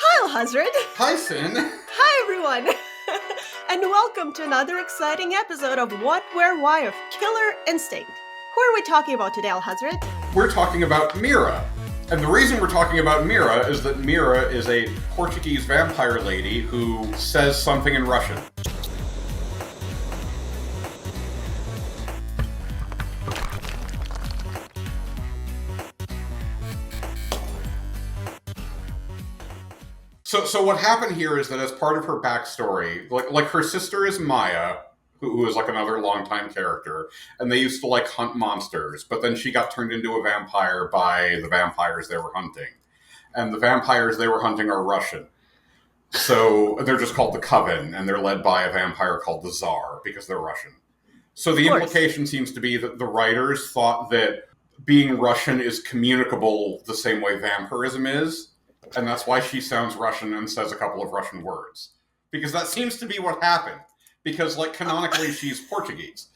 Hi, Hazard. Hi, Sin. Hi, everyone. And welcome to another exciting episode of What, Where, Why of Killer Instinct. Who are we talking about today, Al-Hazard? We're talking about Mira. And the reason we're talking about Mira is that Mira is a Portuguese vampire lady who says something in Russian. So what happened here is that as part of her backstory, like her sister is Maya, who is like another longtime character, and they used to like hunt monsters, but then she got turned into a vampire by the vampires they were hunting. And the vampires they were hunting are Russian. So they're just called the Coven, and they're led by a vampire called the Tsar, because they're Russian. So the implication seems to be that the writers thought that being Russian is communicable the same way vampirism is, and that's why she sounds Russian and says a couple of Russian words. Because that seems to be what happened. Because, like, canonically, she's Portuguese.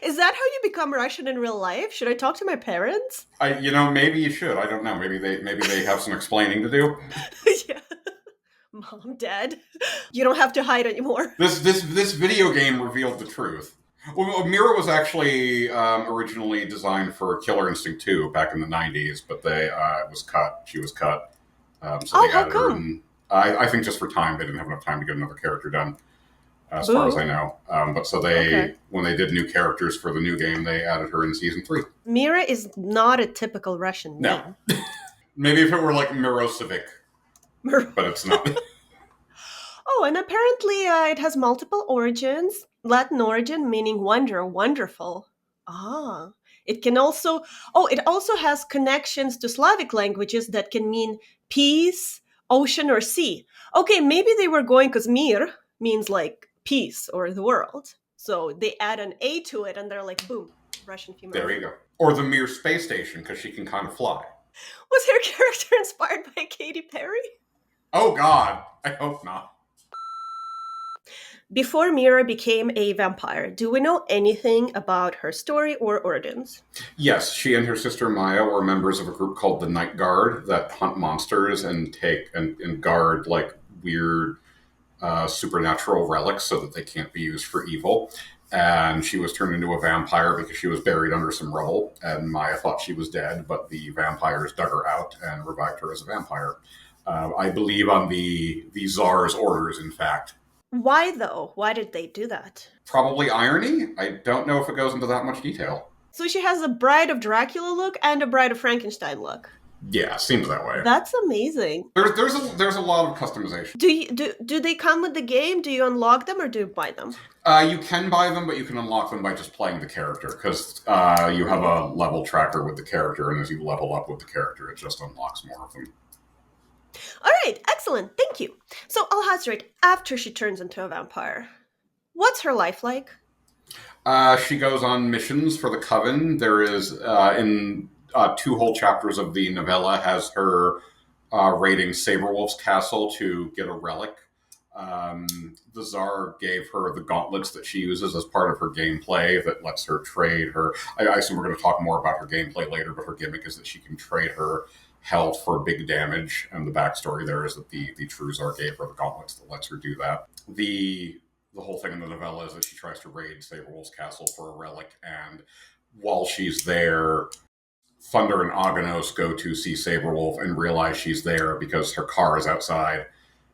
Is that how you become Russian in real life? Should I talk to my parents? Maybe you should. I don't know. Maybe they have some explaining to do. Yeah. Mom, Dad, you don't have to hide anymore. This video game revealed the truth. Well, Mira was actually originally designed for Killer Instinct 2 back in the 90s, but she was cut. So they how added her come? in, I think just for time. They didn't have enough time to get another character done, as far as I know. But so when they did new characters for the new game, they added her in Season 3. Mira is not a typical Russian name. No. Maybe if it were like Mirosevic, but it's not. Oh, and apparently it has multiple origins. Latin origin meaning wonder, wonderful. It also has connections to Slavic languages that can mean peace, ocean, or sea. Okay, maybe they were going because mir means like peace or the world. So they add an A to it and they're like, boom, Russian female. There you go. Or the Mir space station, because she can kind of fly. Was her character inspired by Katy Perry? Oh, God. I hope not. Before Mira became a vampire, do we know anything about her story or origins? Yes, she and her sister Maya were members of a group called the Night Guard that hunt monsters and take and guard like weird supernatural relics so that they can't be used for evil. And she was turned into a vampire because she was buried under some rubble, and Maya thought she was dead, but the vampires dug her out and revived her as a vampire. I believe on the Tsar's orders, in fact. Why, though? Why did they do that? Probably irony. I don't know if it goes into that much detail. So she has a Bride of Dracula look and a Bride of Frankenstein look. Yeah, seems that way. That's amazing. There's a lot of customization. Do they come with the game? Do you unlock them or do you buy them? You can buy them, but you can unlock them by just playing the character, because you have a level tracker with the character, and as you level up with the character, it just unlocks more of them. All right, excellent. Thank you. So, Al-Hazred, after she turns into a vampire, what's her life like? She goes on missions for the Coven. There is, in 2 whole chapters of the novella, has her raiding Saberwolf's castle to get a relic. The Tsar gave her the gauntlets that she uses as part of her gameplay that lets her trade her... I assume we're going to talk more about her gameplay later, but her gimmick is that she can trade her health for big damage, and the backstory there is that the true Tsar gave her the gauntlets that lets her do that. The whole thing in the novella is that she tries to raid Saberwolf's castle for a relic, and while she's there, Thunder and Aganos go to see Saberwolf and realize she's there because her car is outside,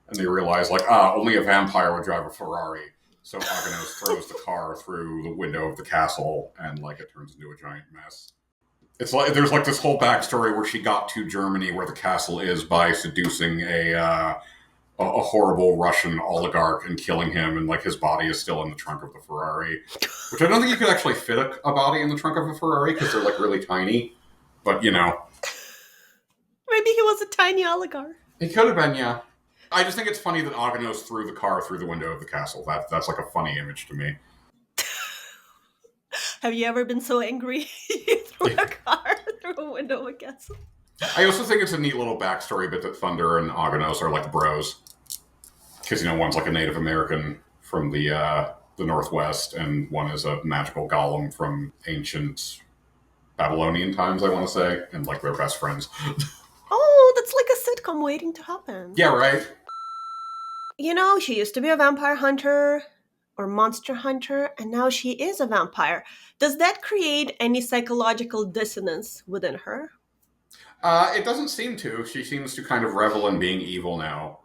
and they realize, like, only a vampire would drive a Ferrari. So Aganos throws the car through the window of the castle, and, like, it turns into a giant mess. It's like there's like this whole backstory where she got to Germany, where the castle is, by seducing a horrible Russian oligarch and killing him, and like his body is still in the trunk of the Ferrari, which I don't think you could actually fit a body in the trunk of a Ferrari because they're like really tiny. But maybe he was a tiny oligarch. He could have been, yeah. I just think it's funny that Aganos threw the car through the window of the castle. That's like a funny image to me. Have you ever been so angry you threw a car through a window of a castle? I also think it's a neat little backstory bit that Thunder and Aganos are like bros. Because, one's like a Native American from the Northwest, and one is a magical golem from ancient Babylonian times, I want to say. And like they're best friends. Oh, that's sounds like a sitcom waiting to happen. Yeah, right. She used to be a vampire hunter or monster hunter, and now she is a vampire. Does that create any psychological dissonance within her? It doesn't seem to. She seems to kind of revel in being evil now.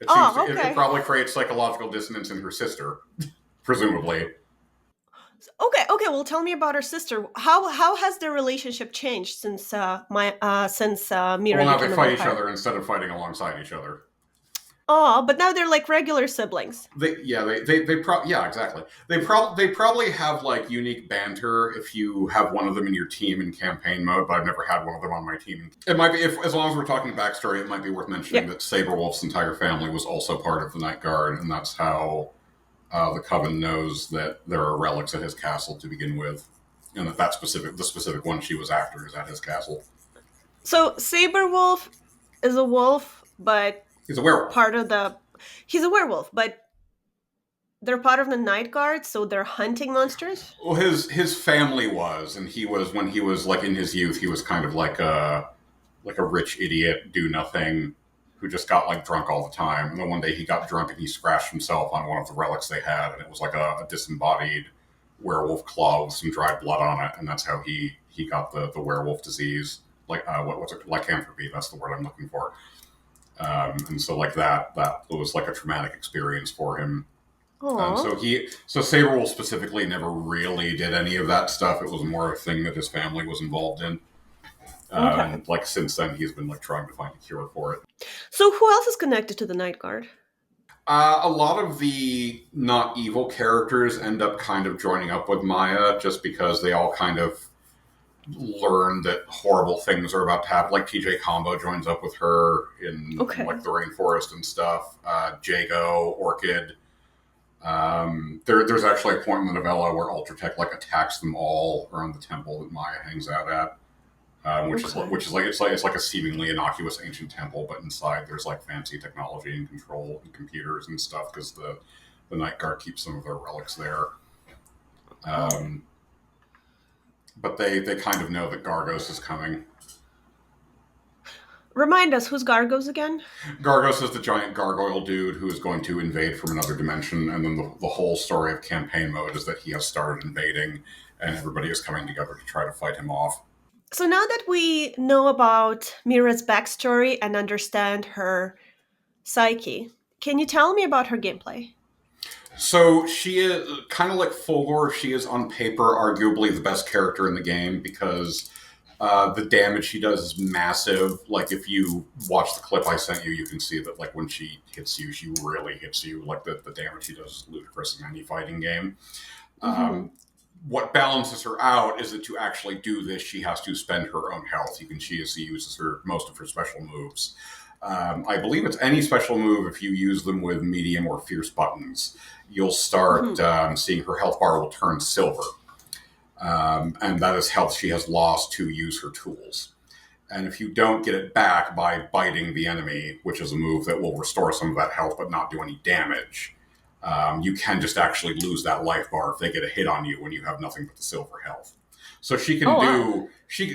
It seems to. Oh, It okay. probably creates psychological dissonance in her sister, presumably. Okay. Well, tell me about her sister. How has their relationship changed since Well, Mira now they became a fight each vampire? other instead of fighting alongside each other. Oh, but now they're like regular siblings. Yeah, exactly. They probably have like unique banter if you have one of them in your team in campaign mode, but I've never had one of them on my team. It might be, if as long as we're talking backstory, it might be worth mentioning Yeah. that Saberwolf's entire family was also part of the Night Guard, and that's how the Coven knows that there are relics at his castle to begin with, and the specific one she was after is at his castle. So Saberwolf is a wolf, but He's a werewolf. part of the he's a werewolf, but they're part of the night guard, so they're hunting monsters. Well, his family was, and he was when he was like in his youth, he was kind of like a rich idiot, do nothing, who just got like drunk all the time. And then one day he got drunk and he scratched himself on one of the relics they had, and it was like a disembodied werewolf claw with some dried blood on it, and that's how he got the werewolf disease, like what's it, lycanthropy. That's the word I'm looking for. And so like that was like a traumatic experience for him. Oh, So Saberwolf specifically never really did any of that stuff. It was more a thing that his family was involved in. okay. Like since then, he's been like trying to find a cure for it. So who else is connected to the night guard? A lot of the not evil characters end up kind of joining up with Maya just because they all kind of learn that horrible things are about to happen. Like TJ Combo joins up with her in Okay. like the rainforest and stuff. Jago, Orchid. There's actually a point in the novella where Ultratech like attacks them all around the temple that Maya hangs out at. Okay. Which is like it's like a seemingly innocuous ancient temple, but inside there's like fancy technology and control and computers and stuff because the Night Guard keeps some of their relics there. Oh. Um, but they kind of know that Gargos is coming. Remind us who's Gargos again? Gargos is the giant gargoyle dude who is going to invade from another dimension, and then the whole story of campaign mode is that he has started invading, and everybody is coming together to try to fight him off. So now that we know about Mira's backstory and understand her psyche, can you tell me about her gameplay? So she is kind of like Fulgor. She is on paper arguably the best character in the game because the damage she does is massive. Like if you watch the clip I sent you, you can see that like when she hits you, she really hits you. Like the damage she does is ludicrous in any fighting game. Mm-hmm. Um, what balances her out is that to actually do this, she has to spend her own health. She uses her most of her special moves. I believe it's any special move if you use them with medium or fierce buttons. You'll start Mm-hmm. seeing her health bar will turn silver. And that is health she has lost to use her tools. And if you don't get it back by biting the enemy, which is a move that will restore some of that health but not do any damage, you can just actually lose that life bar if they get a hit on you when you have nothing but the silver health. So she Oh can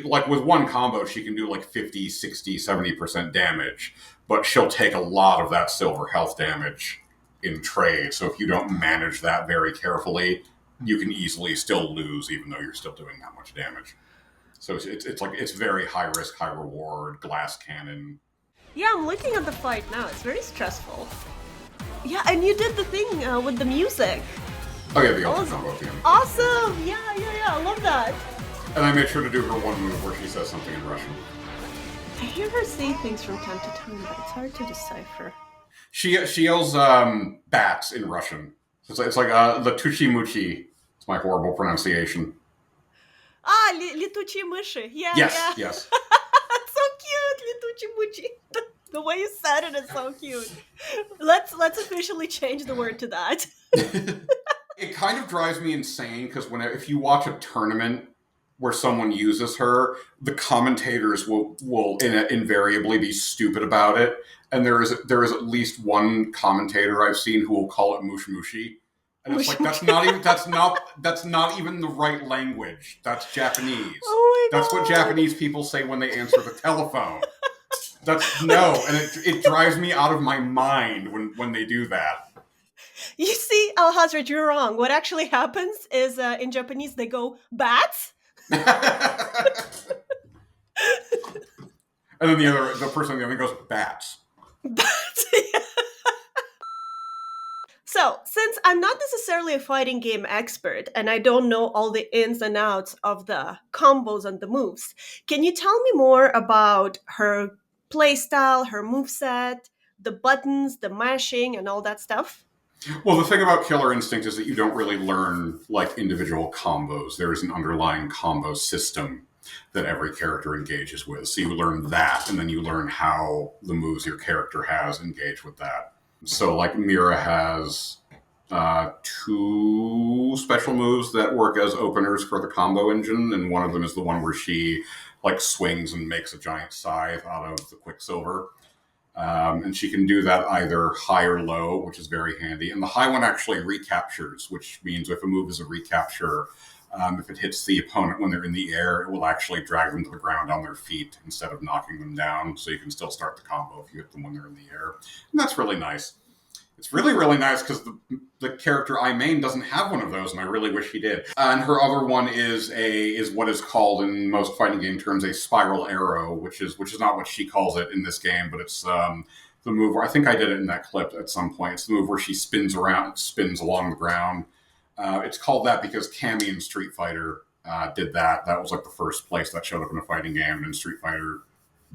wow. like with one combo, she can do like 50, 60, 70% damage, but she'll take a lot of that silver health damage in trade. So if you don't manage that very carefully, you can easily still lose even though you're still doing that much damage. So it's like it's very high risk, high reward, glass cannon. Yeah, I'm looking at the fight now. It's very stressful. Yeah, and you did the thing with the music. Oh yeah, the That ultra was combo theme. awesome. Yeah. I love that. And I made sure to do her one move where she says something in Russian. I hear her say things from time to time, but it's hard to decipher. She yells bats in Russian. It's like Latuchi Muchi. It's my horrible pronunciation. Ah, летучие мыши. Yes, Yeah. yes. That's so cute, летучие мыши. The way you said it is so cute. Let's officially change the word to that. It kind of drives me insane because if you watch a tournament where someone uses her, the commentators will invariably be stupid about it, and there is at least one commentator I've seen who will call it mush mushi, and it's Mush like mush. that's not even the right language. That's Japanese. Oh my That's what god. Japanese people say when they answer the telephone. That's no, and it drives me out of my mind when they do that. You see, Alhazred, you're wrong. What actually happens is in Japanese they go bats. And then the person on the other goes bats. Bats. So, since I'm not necessarily a fighting game expert and I don't know all the ins and outs of the combos and the moves, can you tell me more about her playstyle, her moveset, the buttons, the mashing, and all that stuff? Well, the thing about Killer Instinct is that you don't really learn like individual combos. There is an underlying combo system that every character engages with. So you learn that, and then you learn how the moves your character has engage with that. So, like Mira has two special moves that work as openers for the combo engine, and one of them is the one where she like swings and makes a giant scythe out of the Quicksilver. And she can do that either high or low, which is very handy. And the high one actually recaptures, which means if a move is a recapture, if it hits the opponent when they're in the air, it will actually drag them to the ground on their feet instead of knocking them down. So you can still start the combo if you hit them when they're in the air. And that's really nice. It's really, really nice because the character I main doesn't have one of those, and I really wish he did. And her other one is what is called in most fighting game terms a spiral arrow, which is not what she calls it in this game, but it's the move where I think I did it in that clip at some point. It's the move where she spins around, spins along the ground. It's called that because Cammy in Street Fighter did that. That was like the first place that showed up in a fighting game, and in Street Fighter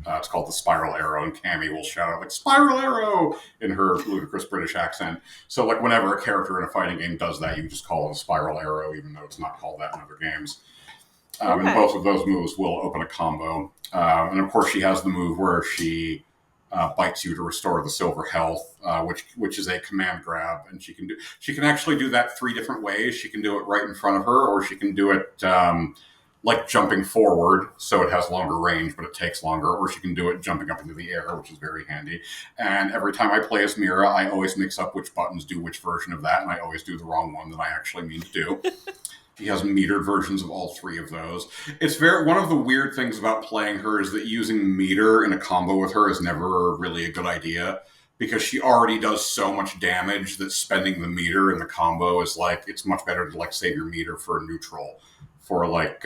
it's called the Spiral Arrow, and Cammy will shout out like "Spiral Arrow" in her ludicrous British accent. So, like, whenever a character in a fighting game does that, you can just call it a Spiral Arrow, even though it's not called that in other games. And Okay. both of those moves will open a combo. And of course, she has the move where she bites you to restore the silver health, which is a command grab, and she can actually do that three different ways. She can do it right in front of her, or she can do it like jumping forward, so it has longer range, but it takes longer, or she can do it jumping up into the air, which is very handy. And every time I play as Mira, I always mix up which buttons do which version of that, and I always do the wrong one that I actually mean to do. She has metered versions of all three of those. It's very one of the weird things about playing her is that using meter in a combo with her is never really a good idea because she already does so much damage that spending the meter in the combo is like it's much better to like save your meter for a neutral for like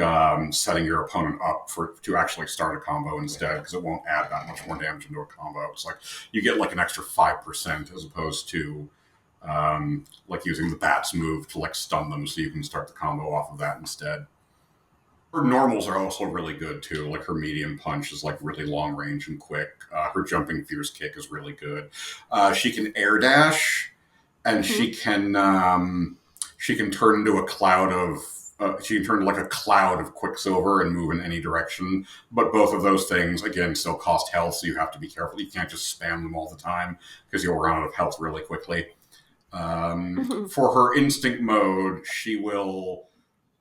setting your opponent up for to actually start a combo instead because it won't add that much more damage into a combo. It's like you get like an extra 5% as opposed to like using the bats move to like stun them so you can start the combo off of that instead. Her normals are also really good too. Like her medium punch is like really long range and quick. Her jumping fierce kick is really good. She can air dash, and Mm-hmm. she can turn into a cloud of she can turn into like a cloud of quicksilver and move in any direction. But both of those things again still cost health, so you have to be careful. You can't just spam them all the time because you'll run out of health really quickly. Mm-hmm. For her instinct mode, she will.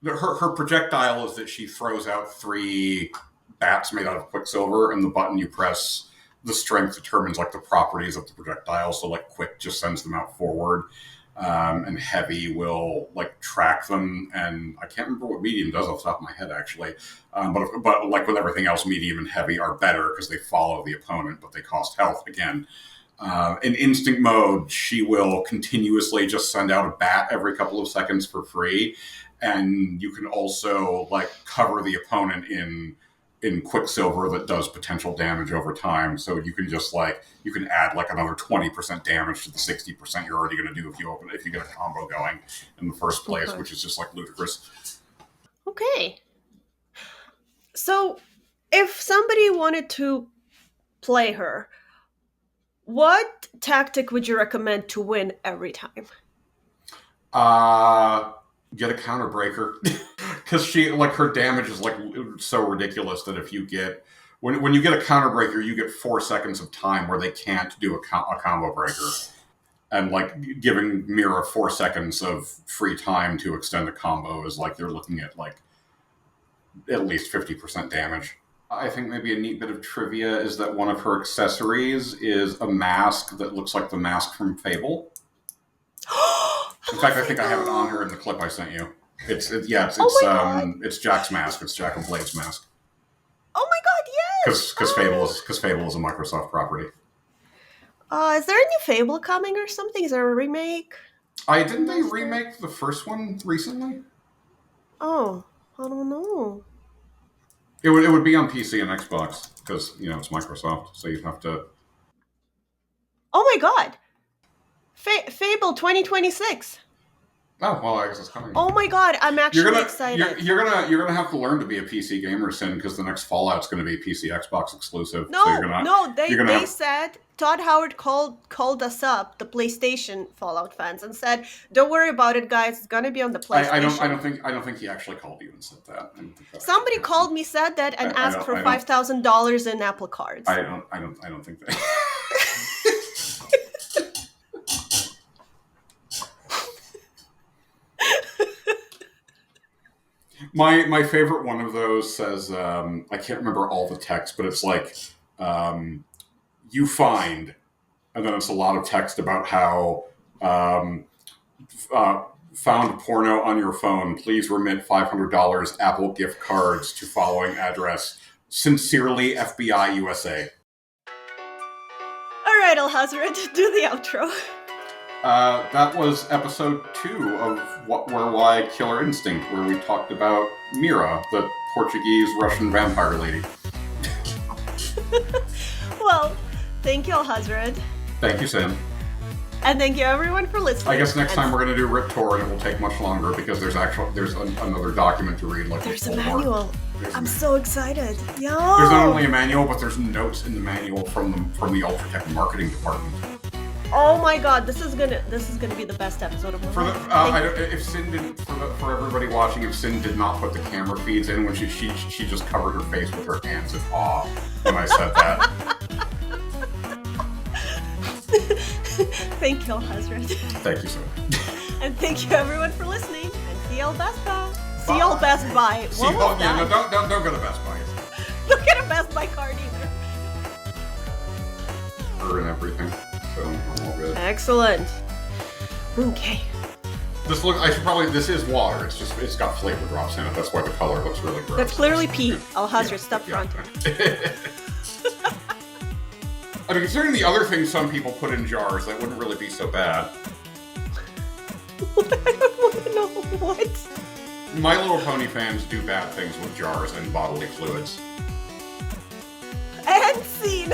Her projectile is that she throws out three bats made out of quicksilver, and the button you press, the strength determines like the properties of the projectile. So like quick just sends them out forward, and heavy will like track them. And I can't remember what medium does off the top of my head actually, but like with everything else, medium and heavy are better because they follow the opponent, but they cost health again. In instinct mode, she will continuously just send out a bat every couple of seconds for free, and you can also like cover the opponent in quicksilver that does potential damage over time. So you can just like you can add like another 20% damage to the 60% you're already going to do if you get a combo going in the first place, Okay. which is just like ludicrous. Okay. So, if somebody wanted to play her, what tactic would you recommend to win every time? Uh get a counter breaker because she like her damage is like so ridiculous that if you get when you get a counter breaker, you get 4 seconds of time where they can't do a combo breaker, and like giving Mira 4 seconds of free time to extend a combo is like you're looking at like at least 50% damage. I think maybe a neat bit of trivia is that one of her accessories is a mask that looks like the mask from Fable. I In fact, love I think I have it on her Fable. in the clip I sent you. Yeah, Oh my god. it's Jack's mask. It's Jack of Blade's mask. Oh my god, Because Fable is a Microsoft property. Is there a new Fable coming or something? Is there a remake? Didn't they remake the first one recently? Oh, I don't know. It would be on PC and Xbox because it's Microsoft, so you'd have to. Oh my god! Fable 2026. Oh well, I guess it's coming. Oh my god, I'm actually excited. You're gonna have to learn to be a PC gamer soon because the next Fallout's going to be PC Xbox exclusive. No, so they said Todd Howard called us up, the PlayStation Fallout fans, and said, "Don't worry about it, guys. It's gonna be on the PlayStation." I don't think he actually called you and said that. Somebody called me, said that, and asked for $5,000 in Apple cards. I don't think that. My favorite one of those says, I can't remember all the text, but it's like, you find, and then it's a lot of text about how found porno on your phone. Please remit $500 Apple gift cards to following address. Sincerely, FBI USA. All right, Alhazred, do the outro. That was episode 2 of What, Where, Why, Killer Instinct, where we talked about Mira, the Portuguese Russian vampire lady. Well, thank you, Alhazred. Thank you, Sam. And thank you, everyone, for listening. I guess next time we're going to do Rip Tour, and it will take much longer because there's another document to read. There's a manual. I'm so excited. Yo! There's not only a manual, but there's notes in the manual from the Ultratech marketing department. Oh my god, this is gonna be the best episode of my life. If Sin didn't, for everybody watching, if Sin did not put the camera feeds in when she just covered her face with her hands in awe when I said that. Thank you, Alhazred. Thank you, sir. And thank you, everyone, for listening. And see y'all Best Buy. See y'all Best Buy. Don't go to Best Buy. Don't get a Best Buy card either. And everything. So I'm all good. Excellent. Okay. This is water. It's got flavor drops in it. That's why the color looks really gross. That's clearly pee. Alhazred, stop fronting. I mean, considering the other things some people put in jars, that wouldn't really be so bad. I don't want to know what. My Little Pony fans do bad things with jars and bodily fluids. And scene.